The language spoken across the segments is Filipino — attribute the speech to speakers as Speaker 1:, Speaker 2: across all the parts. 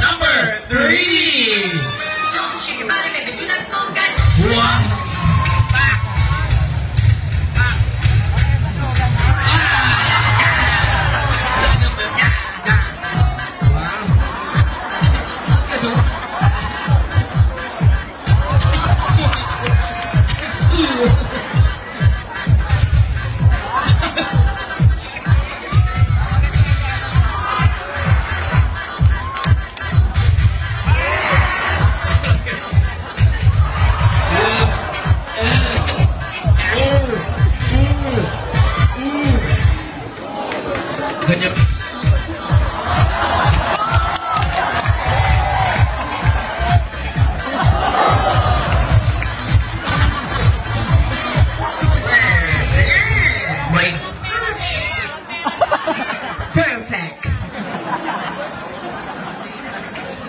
Speaker 1: Number 3. Wow. Ganyan. Wait.
Speaker 2: Perfect.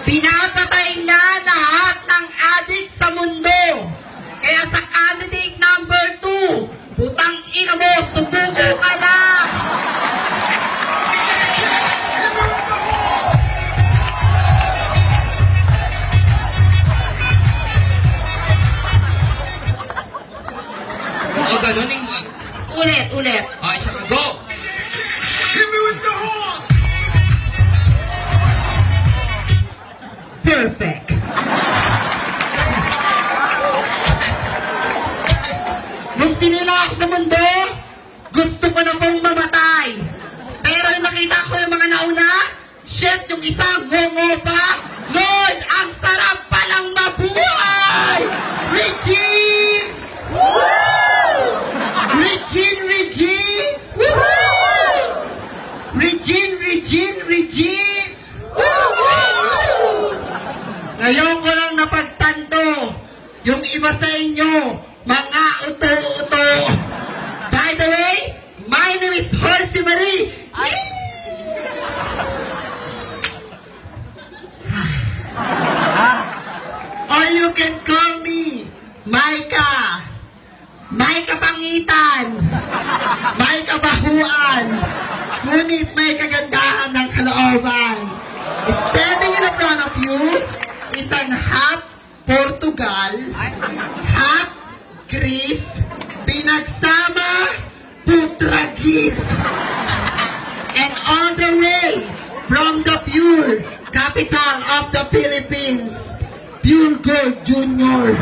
Speaker 2: Pinapatay na lahat ng addict sa mundo. Kaya sa candidate number 2, putang ina mo, subuko ka na.
Speaker 1: O, ganun yung...
Speaker 2: Ulit.
Speaker 1: O, isa ka, go! Hit me with the horns!
Speaker 2: Perfect. Nung sinila ako sa mundo, gusto ko na pong mamatay. Pero nung nakita ko yung mga nauna, shit, yung isang ngongo pa, Lord, ang sarap palang mabuhay! Regine! Woo! Regine! Woo-hoo! Regine! Woo-hoo! Ngayon ko lang napagtanto, yung iba sa inyo, mga uto-uto. By the way, my name is Horsey Marie. Or you can call me Maika. May kapangitan, may kabahuan, ngunit may kagandahan ng kalooban. Standing in front of you is an half Portugal, half Greece, pinagsama Putragis. And all the way from the pure capital of the Philippines, Pure Gold Junior.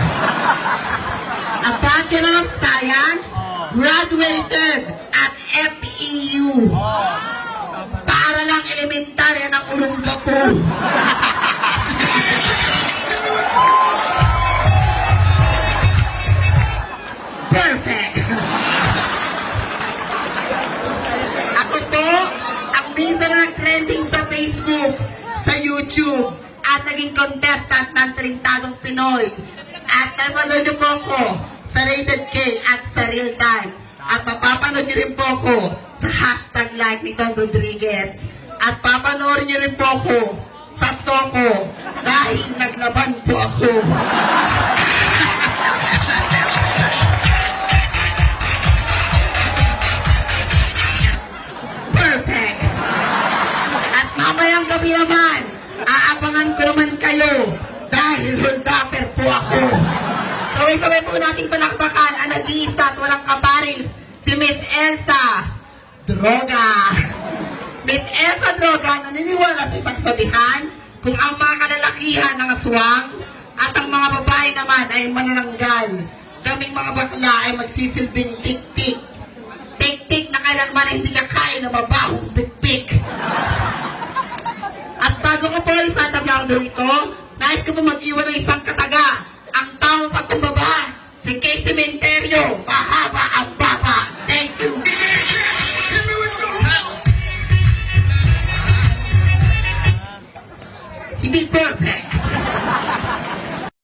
Speaker 2: A Bachelor of Science, graduated at FEU. Para lang elementarya ng ulong gapo. Perfect. Ako po, ang minsan na trending sa Facebook, sa YouTube, at naging contestant ng Trintadong Pinoy. At napanood niyo po ako sa Rated K at sa Real Time. At mapapanood niyo rin po ako sa hashtag like ni Tom Rodriguez. At papanoorin niyo rin po ako sa Soko dahil naglaban po ako. Perfect! At mamayang gabi naman, aabangan ko naman kayo dahil holdapper po ako. Sabay-sabay po nating palakpakan ang nag-iisa at walang kaparis, si Miss Elsa Droga. Miss Elsa Droga, naniniwala sa isang sabihan kung ang mga kalalakihan ng aswang at ang mga babae naman ay manananggal. Kaming mga bakla ay magsisilbing tik-tik. Tik-tik na kailanman ay hindi kakain ng mabahong pikpik. At bago ko po sa tablado ito, nais ko po mag-iwan ng isang